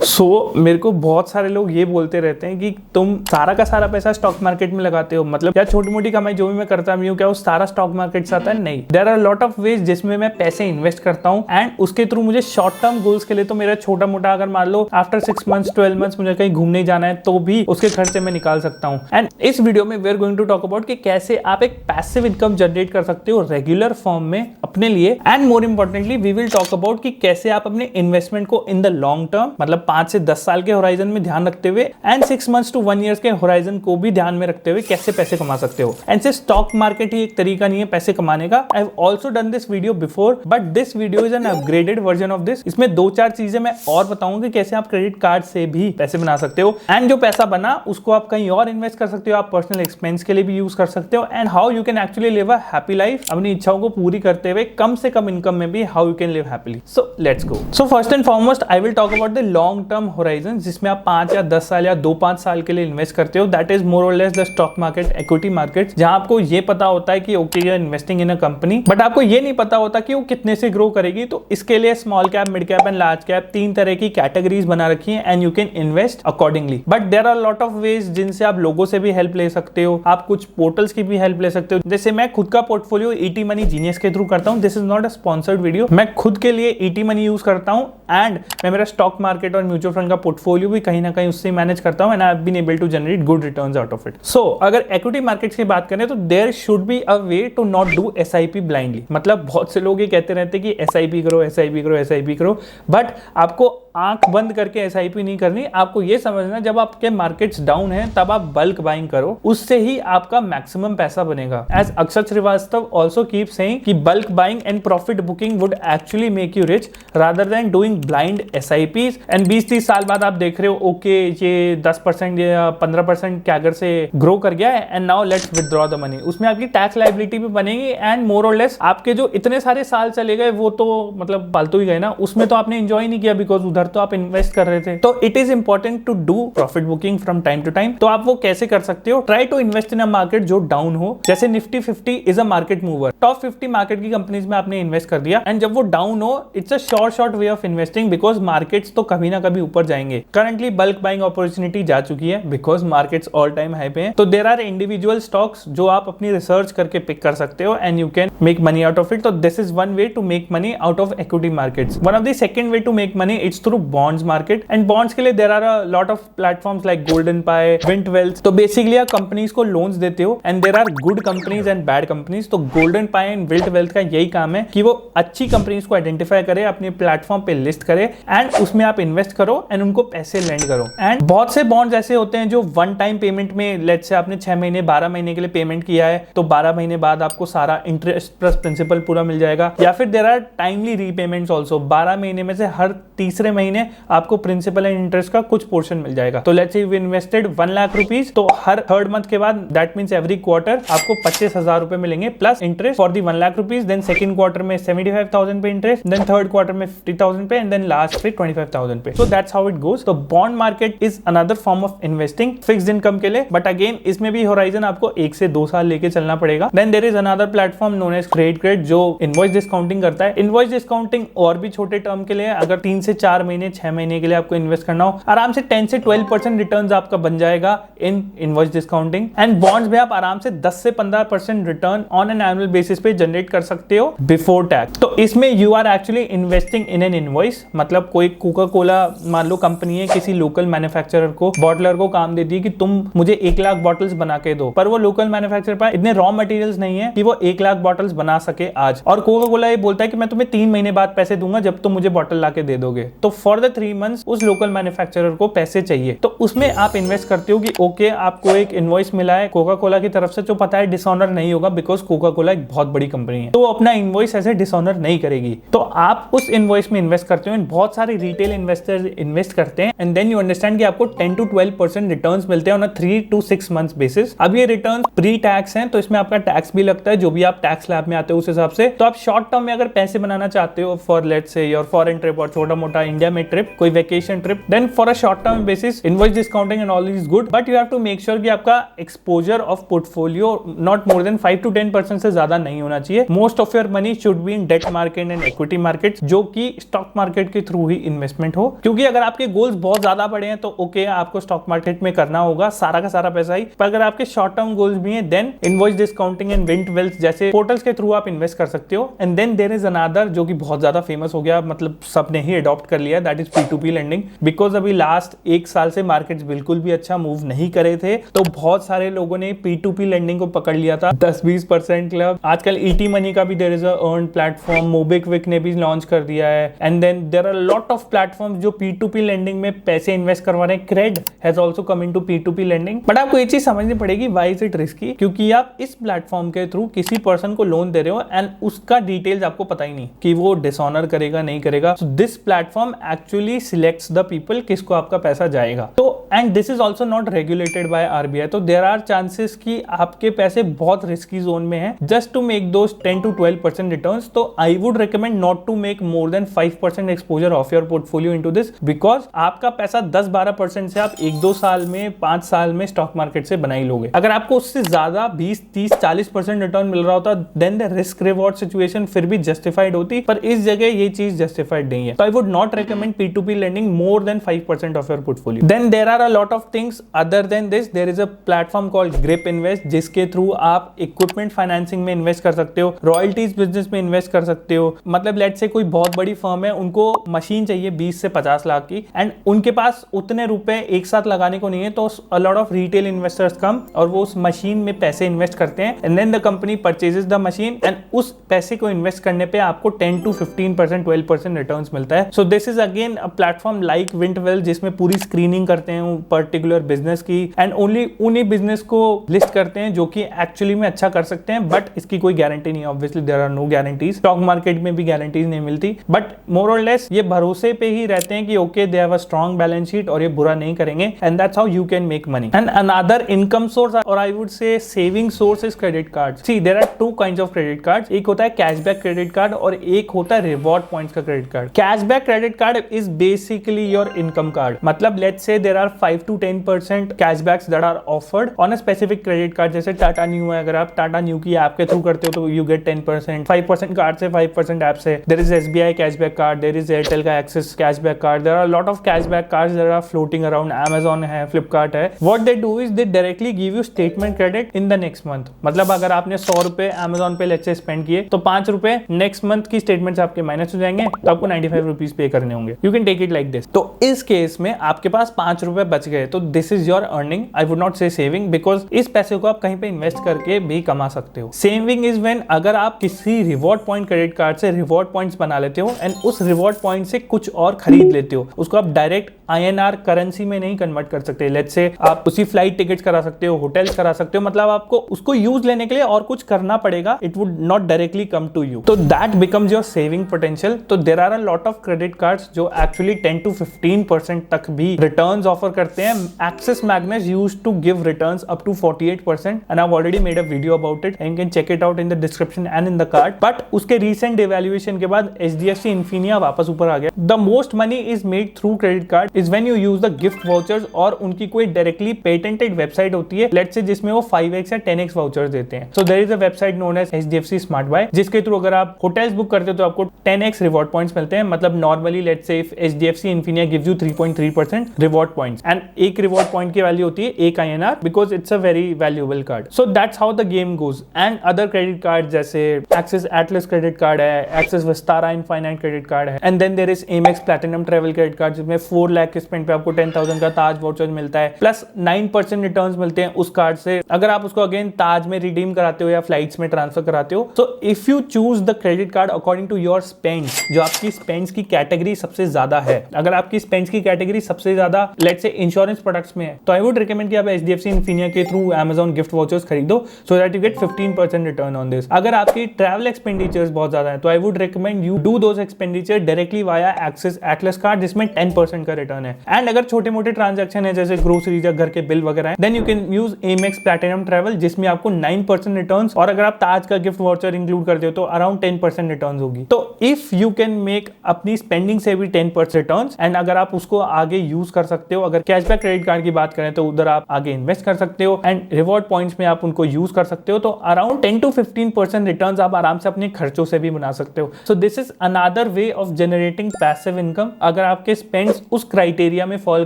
मेरे को बहुत सारे लोग ये बोलते रहते हैं कि तुम सारा का सारा पैसा स्टॉक मार्केट में लगाते हो, मतलब या छोटी मोटी कमाई जो भी मैं करता हूँ क्या वो सारा स्टॉक मार्केट से आता है? नहीं, there are lot of ways जिसमें मैं पैसे इन्वेस्ट करता हूँ एंड उसके थ्रू मुझे शॉर्ट टर्म गोल्स के लिए तो मेरा छोटा मोटा अगर मान लो आफ्टर 6 मंथ्स 12 मंथ्स मुझे कहीं घूमने जाना है तो भी उसके खर्चे में निकाल सकता हूँ। एंड इस वीडियो में we are going to talk about कि कैसे आप एक पैसिव इनकम जनरेट कर सकते हो रेगुलर फॉर्म में अपने लिए। And more importantly we will talk about कि कैसे आप अपने इन्वेस्टमेंट को इन द लॉन्ग टर्म मतलब 5 से 10 साल के होराइजन में ध्यान रखते हुए एंड 6 मंथ्स टू 1 ईयर के होराइजन को भी ध्यान में रखते हुए कैसे पैसे कमा सकते हो। एंड से स्टॉक मार्केट ही एक तरीका नहीं है पैसे कमाने का। I have also done this video before but this video is an upgraded version of this. इसमें 2-4 चीजें मैं और बताऊंगा कैसे आप क्रेडिट कार्ड से भी पैसे बना सकते हो एंड जो पैसा बना उसको आप कहीं और इन्वेस्ट कर सकते हो, आप पर्सनल एक्सपेंस के लिए भी यूज कर सकते हो and how you can actually live a happy life अपनी इच्छाओं को पूरी करते हुए कम से कम इनकम में भी how you can live happily. So let's go. So first and foremost I will talk about the long term horizon जिसमें आप 5 या 10 साल या 2-5 साल के लिए इन्वेस्ट करते हो। दैट इज मोर और less the stock market, equity market, जहां आपको ये पता होता है कि okay you are investing in a company but आपको ये नहीं पता होता कि वो कितने से ग्रो करेगी। तो इसके लिए small cap, mid cap and large cap 3 तरह की कैटेगरीज बना रखी है and you can invest accordingly. But there are lot of ways जिनसे आप लोगों से भी हेल्प ले सकते हो, आप कुछ पोर्टल्स की भी हेल्प ले सकते हो। जैसे मैं खुद का पोर्टफोलियो ईटी मनी जीनियस के थ्रू करता हूं। This is not a sponsored video. मैं खुद के लिए ईटी मनी यूज करता हूं एंड मैं मेरा स्टॉक मार्केट और म्यूचुअल फंड का पोर्टफोलियो भी कहीं ना कहीं उससे मैनेज करता हूं and I have been able to generate good returns out of it. So अगर इक्विटी मार्केट्स की बात करें तो there should be a way to not do SIP blindly. मतलब बहुत से लोग ये कहते रहते हैं कि एसआईपी करो, एसआईपी करो, एसआईपी करो, बट आपको आंख बंद करके एसआईपी नहीं करनी। आपको ये समझना जब आपके मार्केट्स डाउन है तब आप बल्क बाइंग करो, उससे ही आपका मैक्सिमम पैसा बनेगा। एज अक्षर श्रीवास्तव ऑल्सो कीप सेइंग कि bulk buying and profit booking would actually make you rich rather than doing blind SIPs. And 20-30 साल बाद आप देख रहे हो ओके ये 10% या 15% कैगर से ग्रो कर गया है and now let's withdraw the money. उसमें आपकी टैक्स लायबिलिटी भी बनेगी एंड मोर और लेस आपके जो इतने सारे साल चले गए वो तो मतलब फालतू ही गए ना, उसमें तो आपने एंजॉय नहीं किया बिकॉज उधर तो आप इन्वेस्ट कर रहे थे। तो it is important to do profit booking from time to time. तो आप वो कैसे कर सकते हो? Try to invest in a market जो डाउन हो। जैसे Nifty 50 is a market mover. Top 50 market की कंपनीज में आपने इन्वेस्ट कर दिया एंड जब वो डाउन हो it's a short way of investing because markets तो कभी ना कभी ऊपर जाएंगे। करंटली बल्क बाइंग अपॉर्चुनिटी जा चुकी है because markets all time high पे हैं। तो देयर आर इंडिविजुअल स्टॉक्स जो आप अपनी रिसर्च करके पिक कर सकते हो and you can make money out of it. तो this is one way to make money out of equity markets. One of the second way to make money it's through bonds market and bonds के लिए there are a lot of platforms like Golden Pi, Wint Wealth. तो basically आप companies को loans देते हो and there are good companies and bad companies. तो Golden pi and Wint wealth का यही काम है कि वो अच्छी कंपनीज को आइडेंटिफाई करे, अपने प्लेटफॉर्म पे लिस्ट करे एंड उसमें आप इन्वेस्ट करो एंड उनको पैसे लेंड करो। एंड बहुत से बॉन्ड्स ऐसे होते हैं जो वन टाइम पेमेंट में, लेट्स से आपने 6 महीने 12 महीने के लिए पेमेंट किया है तो 12 महीने बाद आपको सारा इंटरेस्ट प्लस प्रिंसिपल पूरा मिल जाएगा। या फिर there are timely repayments also. 12 महीने में से हर तीसरे महीने आपको प्रिंसिपल एंड इंटरेस्ट का कुछ पोर्शन मिल जाएगा। तो let's say you invested 1 lakh rupees, तो हर थर्ड मंथ के बाद दैट मींस एवरी क्वार्टर आपको 25,000 रुपए मिलेंगे plus interest for the 1 lakh rupees. Then second quarter में 75,000 पे इंटरेस्ट, देन थर्ड क्वार्टर में 50,000 पे एंड देन लास्ट पे 25,000 पे। So that's how it goes. तो bond market is another form of investing fixed income के लिए, बट अगेन इसमें भी होराइजन आपको 1 से 2 साल लेके चलना पड़ेगा। Then there is another platform known as credit जो इनवॉइस डिस्काउंटिंग करता है। इनवॉइस डिस्काउंटिंग और भी छोटे टर्म के लिए, अगर 3 से 4 महीने 6 महीने के लिए आपको इन्वेस्ट करना हो, आराम से 10 से 12% रिटर्न्स आपका बन जाएगा in invoice discounting. And bonds में आप आराम से 10 से 15% return on an annual basis पे जनरेट कर सकते हो बिफोर टैक्स। तो इसमें you are actually investing in an invoice. मतलब कोई कोका कोला मान लो कंपनी है, किसी लोकल मैन्युफैक्चरर को, बॉटलर को काम दे दी कि तुम मुझे 1 लाख बॉटल्स बना के दो, पर वो लोकल मैन्युफैक्चरर पास इतने रॉ मटेरियल्स नहीं है कि वो 1 लाख बॉटल्स बना सके आज। और कोका कोला ये बोलता है कि मैं तुम्हें 3 महीने बाद पैसे दूंगा जब तुम मुझे बॉटल ला के दे दोगे। तो फॉर द 3 मंथ्स उस लोकल मैन्युफैक्चरर को पैसे चाहिए। तो उसमें आप इन्वेस्ट करते हो कि ओके आपको एक इनवॉइस मिला है कोका कोला की तरफ से, जो पता है डिसऑनर नहीं होगा बिकॉज कोका कोला एक बहुत बड़ी कंपनी है, तो वो अपना इनवॉइस ऐसे डिसऑनर नहीं करेगी। तो आप उस इनवॉइस में इन्वेस्ट करते हो। बहुत सारे रिटेल इन्वेस्टर्स इन्वेस्ट करते हैं एंड देन यू अंडरस्टैंड कि आपको 10 to 12% रिटर्न्स मिलते हैं on a 3 to 6 months basis. अब ये रिटर्न्स प्री टैक्स हैं तो इसमें आपका टैक्स भी लगता है, जो भी आप टैक्स स्लैब में आते हो उस हिसाब से। तो आप शॉर्ट टर्म में अगर पैसे बनाना चाहते हो for let's say your foreign trip और छोटा मोटा इंडिया इंडिया में ट्रिप, कोई vacation trip, then for a short term basis invoice discounting and all is good, but you have to make sure कि आपका exposure of portfolio not more than 5 to 10% से ज्यादा नहीं होना चाहिए। Most of your money should be in debt market and equity market, जो कि stock market के थ्रू ही इन्वेस्टमेंट हो। क्योंकि अगर आपके गोल्स बहुत ज्यादा बड़े हैं तो ओके आपको स्टॉक मार्केट में करना होगा सारा का सारा पैसा ही, पर अगर आपके शॉर्ट टर्म गोल्स भी हैं then invoice discounting and Wint Wealth जैसे पोर्टल्स के थ्रू आप इन्वेस्ट कर सकते हो। And then there is another जो कि बहुत ज्यादा फेमस हो गया, मतलब सबने ही अडॉप्ट कर लिया, that is P2P lending. Because अभी लास्ट एक साल से मार्केट्स बिल्कुल भी अच्छा मूव नहीं करे थे, तो बहुत सारे लोगों ने P2P लेंडिंग को पकड़ लिया था 10-20% क्लब। आजकल ET मनी का भी there is a earn platform, MobiKwik ने भी लॉन्च कर दिया है। And then there are lot of platform जो P2P लेंडिंग में पैसे इन्वेस्ट करवा रहे हैं। Cred has also come into P2P lending. But आपको ये चीज समझनी पड़ेगी, व्हाई इज इट रिस्की? क्योंकि आप इस प्लेटफॉर्म के थ्रू किसी पर्सन को लोन दे रहे हो एंड उसका डिटेल्स आपको पता ही नहीं कि वो डिसऑनर करेगा नहीं करेगा। So this platform actually selects the people किसको आपका पैसा जाएगा। तो and this is also not regulated by RBI, तो देयर आर चांसेस कि आपके पैसे बहुत रिस्की जोन में हैं। Just to make those 10 to 12% returns, तो I would recommend not to make more than 5% exposure of your portfolio into this, because आपका पैसा 10-12% से आप 1-2 साल में 5 साल में स्टॉक मार्केट से बना ही लोगे। अगर आपको उससे ज्यादा 20-30-40% रिटर्न मिल रहा होता then the risk reward situation फिर भी जस्टिफाइड होती, पर इस जगह ये चीज जस्टिफाइड नहीं है। तो I would not recommend P2P lending more than 5% of your portfolio. Then there are a lot of things other than this. There is a platform called grip invest, जिसके थ्रू आप इक्विपमेंट फाइनेंसिंग में invest कर सकते हो, royalties business में invest कर सकते हो। मतलब लेट्स से कोई बहुत बड़ी फर्म है, उनको मशीन चाहिए 20 से 50 लाख की एंड उनके पास उतने रुपए एक साथ लगाने को नहीं है, तो a lot of retail investors come और वो उस मशीन में पैसे इन्वेस्ट करते हैं and then the company purchases the machine and उस पैसे को इन्वेस्ट करने पे आपको 10 to 15%, 12% रिटर्न्स मिलता है। So this is again a platform like Wint Wealth, जिसमें पूरी स्क्रीनिंग करते हैं पर्टिकुलर बिजनेस की एंड ओनली उन्हीं बिजनेस को लिस्ट करते हैं जो कि एक्चुअली में अच्छा कर सकते हैं, बट इसकी कोई गारंटी नहीं है। Obviously there are no guarantees, stock market में भी गारंटीज नहीं मिलती, बट मोर और लेस ये भरोसे पे ही रहते हैं कि okay they have a strong balance sheet और ये बुरा नहीं करेंगे and that's how you can make money. And another income source और I would say saving source is credit card. See there are 2 kinds of credit cards, एक होता है cashback credit card और एक होता है रिवॉर्ड पॉइंट्स का credit card. Cashback credit card is basically your income card, मतलब let's say there are 5 to 10% cashbacks that are offered on a specific credit card. जैसे टाटा न्यू है, अगर आप टाटा न्यू की ऐप के थ्रू करते हो तो यू गेट 10%, 5% कार्ड से, 5% ऐप से। There is SBI cashback card, there is Airtel का Axis cashback card, there are lot of cashback cards that are floating around. Amazon है, फ्लिपकार्ट है। What they do is they directly give you statement credit in the next month. मतलब अगर आपने 100 रुपए Amazon पे let's say spend किए तो 5 रुपए नेक्स्ट मंथ की स्टेटमेंट आपके माइनस हो जाएंगे, तो आपको 95 रुपीज पे करने होंगे। You can take it like this. तो इस केस में आपके पास 5 रुपए बच गए, तो this is your earning. I would not से सेविंग, बिकॉज इस पैसे को आप कहीं पे इन्वेस्ट करके भी कमा सकते हो। सेविंग इज व्हेन अगर आप किसी रिवॉर्ड पॉइंट क्रेडिट कार्ड से रिवॉर्ड पॉइंट्स बना लेते हो एंड उस रिवॉर्ड पॉइंट से कुछ और खरीद लेते हो, उसको आप डायरेक्ट INR करेंसी में नहीं कन्वर्ट कर सकते। लेट्स से आप उसी फ्लाइट टिकट्स करा सकते हो, होटल्स करा सकते हो, मतलब आपको उसको यूज लेने के लिए और कुछ करना पड़ेगा, it would not directly come to you, तो that becomes your saving potential. तो there are a lot of credit cards जो एक्चुअली 10 to 15% तक भी रिटर्न्स ऑफर करते हैं। Axis Magnus used to give returns up to 48% and I have already made a video about it and you can check it out in the description and in the card. But उसके recent devaluation के बाद HDFC Infinia वापस ऊपर आ गया। The most money is made through credit card is when you use the gift vouchers, और उनकी कोई directly patented website होती है लेट्स से जिसमें वो 5x या 10x वाउचर्स देते हैं। So there is a website known as HDFC smart buy, जिसके थ्रू अगर आप होटल्स बुक करते हो तो आपको 10x रिवॉर्ड पॉइंट्स मिलते हैं। मतलब normally let's say HDFC Infinia gives you 3.3% reward points and एक रिवॉर्ड पॉइंट की वैल्यू होती है 1 INR, because it's a very valuable card. So that's how the game goes. And other credit card जैसे Axis Atlas credit card है, Axis Vistara Infinite credit card है, and then there is Amex platinum Travel credit card जिसमें 4 लाख के spend पे आपको 10,000 का ताज voucher मिलता है, प्लस 9% रिटर्न्स मिलते हैं उस कार्ड से अगर आप उसको अगेन ताज में रिडीम कराते हो या फ्लाइट्स में ट्रांसफर कराते हो। तो if you choose the credit card according to your spends, जो आपकी स्पेंड्स की कैटेगरी सबसे ज्यादा है, अगर आपकी स्पेंड्स की कैटेगरी सबसे ज्यादा लेट्स से इंश्योरेंस प्रोडक्ट्स में है तो आई वुड रिकमेंड कि आप HDFC Infinia के थ्रू Amazon गिफ्ट वाउचर्स खरीदो so that you get 15% return on this. अगर आपकी ट्रैवल एक्सपेंडिचर्स बहुत ज्यादा है तो I would recommend you do those expenditure directly via axis Atlas card जिसमें 10% का रिटर्न है। एंड अगर छोटे मोटे ट्रांजेक्शन है जैसे ग्रोसरीज या घर के बिल वगैरह है then you can use Amex platinum travel जिसमें आपको 9% रिटर्न और अगर आप ताज का गिफ्ट वाउचर इंक्लूड करते हो तो अराउंड 10% रिटर्न होगी। तो इफ यू कैन मेक अपनी स्पेंडिंग से भी 10% रिटर्न एंड अगर आप उसको आगे यूज कर सकते हो, अगर कैशबैक क्रेडिट कार्ड की बात करें तो उधर आप आगे इन्वेस्ट कर सकते हो एंड रिवॉर्ड पॉइंट्स में आप उनको यूज कर सकते हो तो अराउंड 10 to 15% रिटर्न आप आराम से अपने खर्चों से भी बना सकते हो। सो this is another way of generating passive income अगर आपके स्पेंड्स उस क्राइटेरिया में फॉल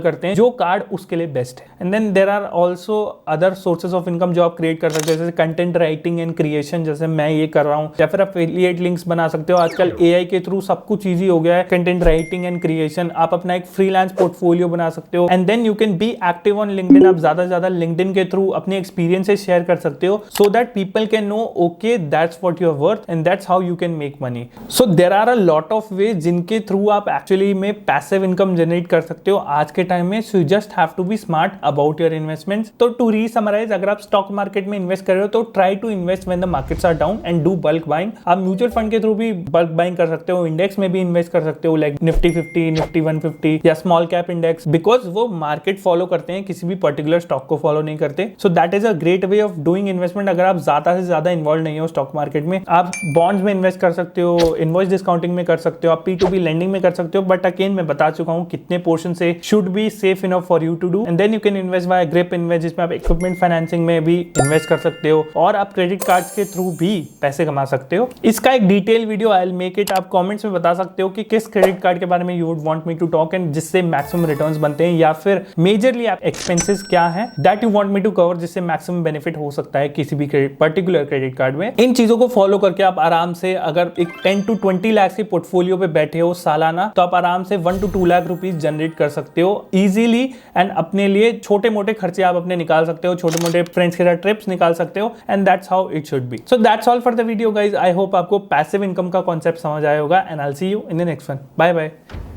करते हैं जो कार्ड उसके लिए बेस्ट है। And then there are also other sources of income जो आप क्रिएट कर सकते हो जैसे कंटेंट राइटिंग एंड क्रिएशन जैसे मैं ये कर रहा हूँ, या फिर एफिलिएट लिंक्स बना सकते हो। आजकल AI के थ्रू सब कुछ ईजी हो गया है, कंटेंट राइटिंग एंड क्रिएशन। आप अपना एक फ्रीलांस पोर्टफोलियो बना सकते हो and then you can be active on LinkedIn. आप ज्यादा से ज्यादा लिंक्डइन के थ्रू अपने एक्सपीरियंसेस शेयर कर सकते हो so that people can know okay that's what you are worth and that's how you can make money. So there are a lot of ways जिनके थ्रू आप एक्चुअली में passive income generate कर सकते हो आज के टाइम में। So you just have to be smart about your investments. तो टू रीसमराइज, अगर आप स्टॉक मार्केट में इन्वेस्ट कर रहे हो तो try to invest when the markets are down and do bulk buying. आप म्यूचुअल फंड के थ्रू भी बल्क बाइंग कर सकते हो, इंडेक्स में भी इन्वेस्ट कर सकते हो लाइक निफ्टी 50, निफ्टी 150 या स्मॉल कैप इंडेक्स, बिकॉज वो मार्केट फॉलो करते हैं, किसी भी पर्टिकुलर स्टॉक को फॉलो नहीं करते। So that is a great way of doing investment. अगर आप ज्यादा से ज्यादा इन्वॉल्व नहीं हो स्टॉक मार्केट में, आप बॉन्ड्स में इन्वेस्ट कर सकते हो, इनवॉइस डिस्काउंटिंग में कर सकते हो, आप P2P लेंडिंग में कर सकते हो, बट अगेन मैं बता चुका हूं कितने पोर्शन से should be safe enough for you to do. And then you can invest by grip invest जिसमें आप इक्विपमेंट फाइनेंसिंग में भी इन्वेस्ट कर सकते हो और आप क्रेडिट कार्ड्स के थ्रू भी पैसे कमा सकते हो। इसका एक detail video I will make it. आप कमेंट्स में बता सकते हो कि किस क्रेडिट कार्ड के बारे में you would want me to talk and जिससे मैक्सिमम रिटर्न्स बनते हैं, या फिर मेजरली आप एक्सपेंसेस क्या है that you want me to cover जिससे मैक्सिमम बेनिफिट हो सकता है किसी भी पर्टिकुलर क्रेडिट कार्ड में। इन चीजों को फॉलो करके आप आराम से अगर एक 10 to 20 लाख की पोर्टफोलियो पे बैठे हो सालाना तो आप आराम से 1 to 2 लाख रुपीस जनरेट कर सकते हो इजीली एंड अपने लिए छोटे मोटे खर्चे आप अपने निकाल सकते हो, छोटे मोटे फ्रेंड्स के साथ ट्रिप्स निकाल सकते हो and that's how it should be. So that's all for the video guys. I hope आपको पैसिव इनकम का कॉन्सेप्ट समझ आया होगा and I will see you in the next one. Bye bye.